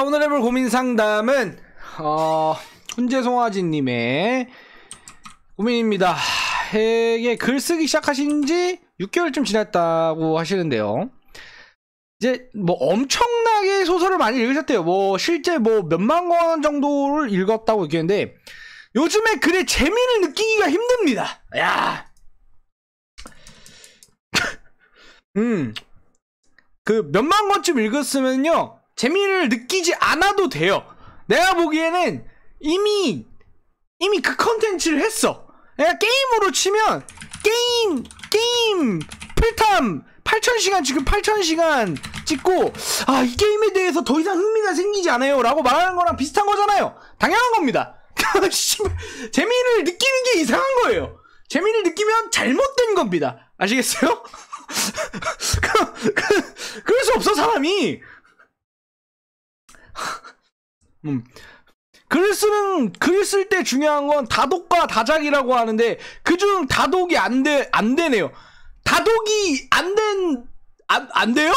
자, 오늘 해볼 고민 상담은 훈제송아지님의 고민입니다. 이게 글 쓰기 시작하신 지 6개월쯤 지났다고 하시는데요. 이제 뭐 엄청나게 소설을 많이 읽으셨대요. 뭐 실제 뭐 몇만 권 정도를 읽었다고 얘기했는데 요즘에 글의 재미를 느끼기가 힘듭니다. 야. 그 몇만 권쯤 읽었으면요 재미를 느끼지 않아도 돼요. 내가 보기에는 이미 그 컨텐츠를 했어. 내가 게임으로 치면 게임 풀탐 8,000시간 지금 8,000시간 찍고 이 게임에 대해서 더 이상 흥미가 생기지 않아요 라고 말하는 거랑 비슷한 거잖아요. 당연한 겁니다. 재미를 느끼는 게 이상한 거예요. 재미를 느끼면 잘못된 겁니다. 아시겠어요? 그럴 수 없어 사람이. 글 쓸 때 중요한 건 다독과 다작이라고 하는데 그중 다독이 안 되네요. 다독이 안 돼요?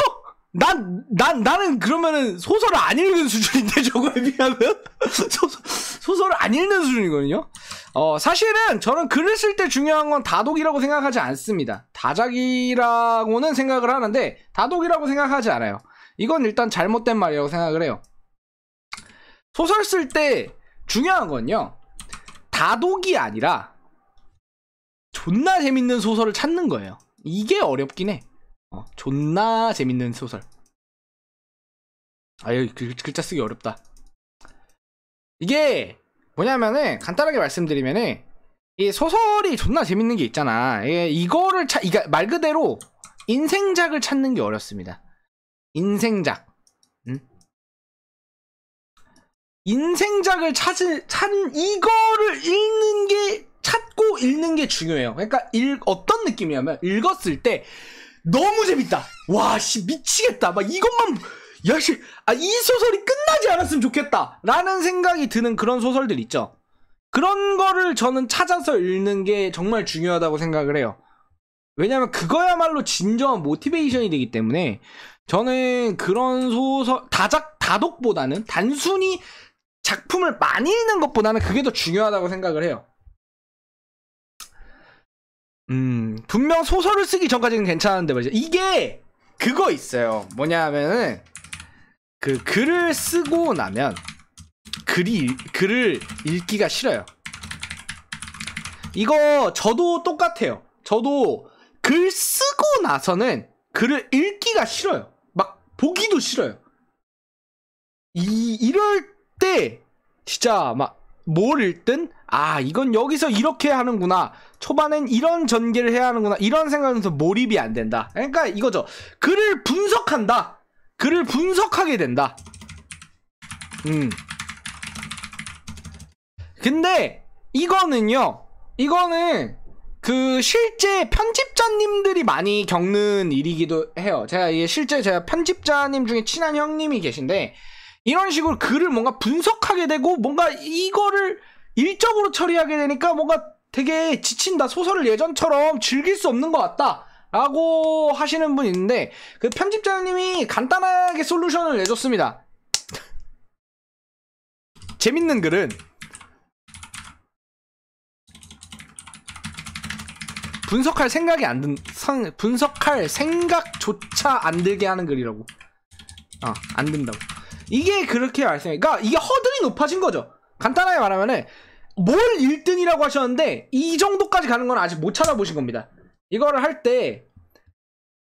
나는 그러면은 소설을 안 읽은 수준인데 저거에 비하면 소설을 안 읽는 수준이거든요. 사실은 저는 글을 쓸 때 중요한 건 다독이라고 생각하지 않습니다. 다작이라고는 생각을 하는데 다독이라고 생각하지 않아요. 이건 일단 잘못된 말이라고 생각을 해요. 소설 쓸 때 중요한 건요 다독이 아니라 존나 재밌는 소설을 찾는 거예요. 이게 어렵긴 해. 존나 재밌는 소설. 아유, 글자 쓰기 어렵다. 이게 뭐냐면은 간단하게 말씀드리면은 이 소설이 존나 재밌는 게 있잖아. 이거를 말 그대로 인생작을 찾는 게 어렵습니다. 인생작. 인생작을 찾는 이거를 찾고 읽는 게 중요해요. 그러니까 어떤 느낌이냐면 읽었을 때 너무 재밌다. 와, 씨 미치겠다. 막 이것만 야씨, 이 소설이 끝나지 않았으면 좋겠다. 라는 생각이 드는 그런 소설들 있죠. 그런 거를 저는 찾아서 읽는 게 정말 중요하다고 생각을 해요. 왜냐면 그거야말로 진정한 모티베이션이 되기 때문에 저는 그런 소설 다독보다는 단순히 작품을 많이 읽는 것보다는 그게 더 중요하다고 생각을 해요. 분명 소설을 쓰기 전까지는 괜찮은데 말이죠. 이게 그거 있어요. 뭐냐 하면은 그 글을 쓰고 나면 글을 읽기가 싫어요. 이거 저도 똑같아요. 저도 글 쓰고 나서는 글을 읽기가 싫어요. 막 보기도 싫어요. 이럴 때 진짜 막 뭘 읽든 이건 여기서 이렇게 하는구나, 초반엔 이런 전개를 해야 하는구나, 이런 생각하면서 몰입이 안 된다. 그러니까 이거죠. 글을 분석한다. 글을 분석하게 된다. 근데 이거는 그 실제 편집자님들이 많이 겪는 일이기도 해요. 제가 편집자님 중에 친한 형님이 계신데 이런 식으로 글을 뭔가 분석하게 되고 뭔가 이거를 일적으로 처리하게 되니까 뭔가 되게 지친다. 소설을 예전처럼 즐길 수 없는 것 같다 라고 하시는 분이 있는데 그 편집자님이 간단하게 솔루션을 내줬습니다. 재밌는 글은 분석할 생각조차 안 들게 하는 글이라고. 안 된다고. 이게 그렇게 말씀해. 그러니까 이게 허들이 높아진 거죠. 간단하게 말하면은 뭘 1등이라고 하셨는데 이 정도까지 가는 건 아직 못 찾아보신 겁니다. 이거를 할 때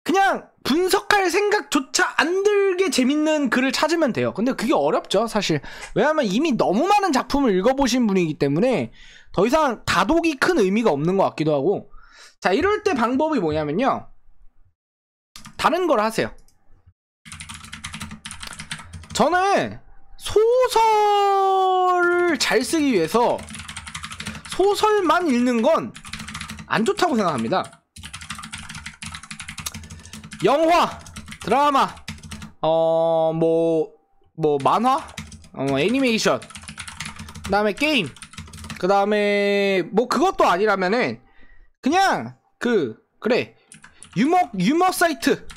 그냥 분석할 생각조차 안 들게 재밌는 글을 찾으면 돼요. 근데 그게 어렵죠 사실. 왜냐면 이미 너무 많은 작품을 읽어보신 분이기 때문에 더 이상 다독이 큰 의미가 없는 것 같기도 하고. 자, 이럴 때 방법이 뭐냐면요 다른 걸 하세요. 저는 소설을 잘 쓰기 위해서 소설만 읽는 건 안 좋다고 생각합니다. 영화, 드라마, 만화, 애니메이션, 그 다음에 게임, 그 다음에 그것도 아니라면은 그냥 유머 사이트.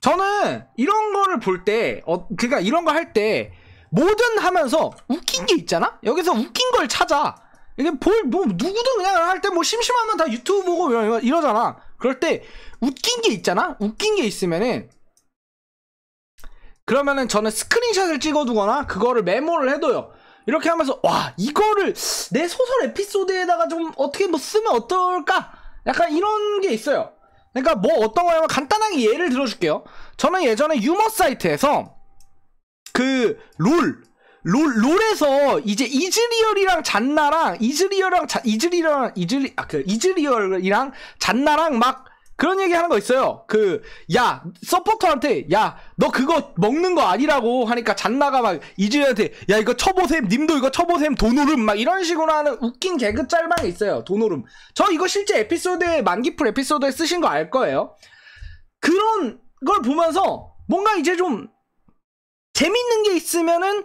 저는 이런 거를 볼 때 그러니까 이런 거 할 때 뭐든 하면서 웃긴 게 있잖아? 여기서 웃긴 걸 찾아. 이게 뭐 누구든 그냥 할 때 뭐 심심하면 다 유튜브 보고 이러잖아. 그럴 때 웃긴 게 있잖아? 웃긴 게 있으면은 그러면은 저는 스크린샷을 찍어두거나 그거를 메모를 해둬요. 이렇게 하면서 와 이거를 내 소설 에피소드에다가 좀 어떻게 뭐 쓰면 어떨까? 약간 이런 게 있어요. 그러니까 뭐 어떤 거냐면 간단하게 예를 들어줄게요. 저는 예전에 유머 사이트에서 그 롤에서 이제 이즈리얼이랑 잔나랑 이즈리얼이랑 잔나랑 막 그런 얘기 하는 거 있어요. 야 서포터한테 야 너 그거 먹는 거 아니라고 하니까 잔나가 막 이즈리얼한테 야 이거 쳐보셈 님도 이거 쳐보셈 돈오름 막 이런 식으로 하는 웃긴 개그 짤방이 있어요. 돈오름. 저 이거 실제 에피소드에 만기풀 에피소드에 쓰신 거 알 거예요. 그런 걸 보면서 뭔가 이제 좀 재밌는 게 있으면은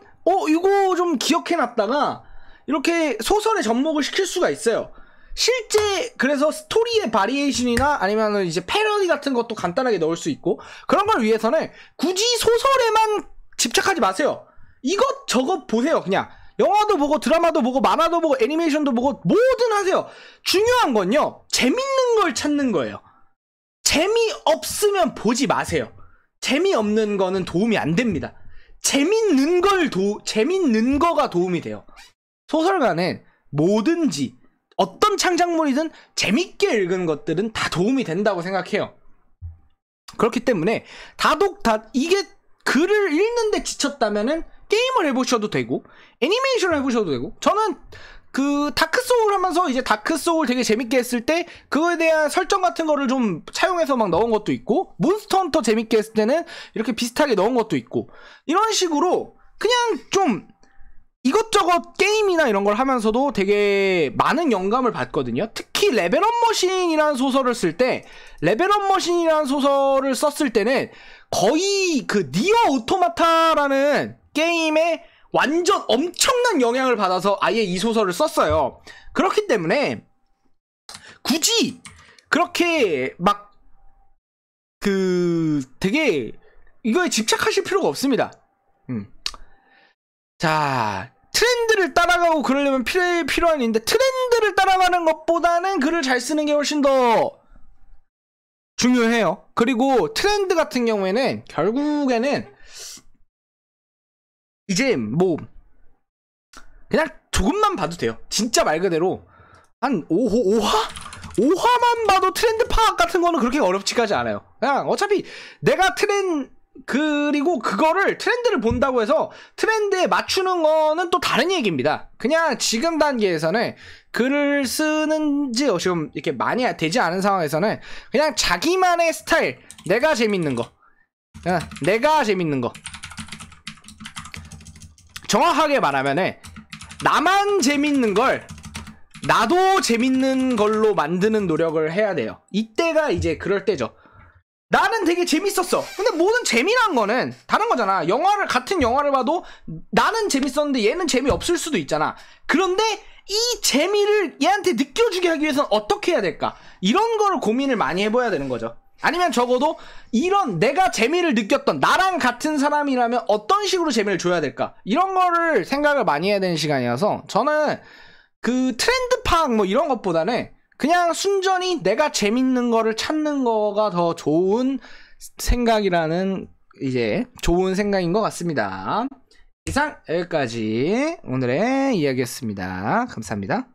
이거 좀 기억해놨다가 이렇게 소설에 접목을 시킬 수가 있어요. 실제 그래서 스토리의 바리에이션이나 아니면 이제 패러디 같은 것도 간단하게 넣을 수 있고 그런 걸 위해서는 굳이 소설에만 집착하지 마세요. 이것저것 보세요. 그냥 영화도 보고 드라마도 보고 만화도 보고 애니메이션도 보고 뭐든 하세요. 중요한 건요 재밌는 걸 찾는 거예요. 재미없으면 보지 마세요. 재미없는 거는 도움이 안 됩니다. 재밌는 거가 도움이 돼요. 소설가는 뭐든지 어떤 창작물이든 재밌게 읽은 것들은 다 도움이 된다고 생각해요. 그렇기 때문에 이게 글을 읽는데 지쳤다면은 게임을 해보셔도 되고 애니메이션을 해보셔도 되고 저는 그 다크소울 하면서 이제 다크소울 되게 재밌게 했을 때 그거에 대한 설정 같은 거를 좀 차용해서 막 넣은 것도 있고 몬스터 헌터 재밌게 했을 때는 이렇게 비슷하게 넣은 것도 있고 이런 식으로 그냥 좀 이것저것 게임이나 이런 걸 하면서도 되게 많은 영감을 받거든요. 특히 레벨업 머신이라는 소설을 쓸 때 레벨업 머신이라는 소설을 썼을 때는 거의 그 니어 오토마타라는 게임에 완전 엄청난 영향을 받아서 아예 이 소설을 썼어요. 그렇기 때문에 굳이 그렇게 막 되게 이거에 집착하실 필요가 없습니다. 자, 트렌드를 따라가고 그러려면 필요한 일인데 트렌드를 따라가는 것보다는 글을 잘 쓰는 게 훨씬 더 중요해요. 그리고 트렌드 같은 경우에는 결국에는 이제 뭐 그냥 조금만 봐도 돼요. 진짜 말 그대로 한 5화만 봐도 트렌드 파악 같은 거는 그렇게 어렵지까지 않아요. 그냥 어차피 내가 그리고 그거를 트렌드를 본다고 해서 트렌드에 맞추는 거는 또 다른 얘기입니다. 그냥 지금 단계에서는 글을 쓰는지 지금 이렇게 많이 되지 않은 상황에서는 그냥 자기만의 스타일, 내가 재밌는 거 정확하게 말하면은 나만 재밌는 걸 나도 재밌는 걸로 만드는 노력을 해야 돼요. 이때가 이제 그럴 때죠. 나는 되게 재밌었어. 근데 모든 재미란 거는 다른 거잖아. 같은 영화를 봐도 나는 재밌었는데 얘는 재미없을 수도 있잖아. 그런데 이 재미를 얘한테 느껴주게 하기 위해서는 어떻게 해야 될까? 이런 거를 고민을 많이 해봐야 되는 거죠. 아니면 적어도 이런 내가 재미를 느꼈던 나랑 같은 사람이라면 어떤 식으로 재미를 줘야 될까? 이런 거를 생각을 많이 해야 되는 시간이어서 저는 그 트렌드 파악 뭐 이런 것보다는 그냥 순전히 내가 재밌는 거를 찾는 거가 더 좋은 생각이라는 이제 좋은 생각인 것 같습니다. 이상 여기까지 오늘의 이야기였습니다. 감사합니다.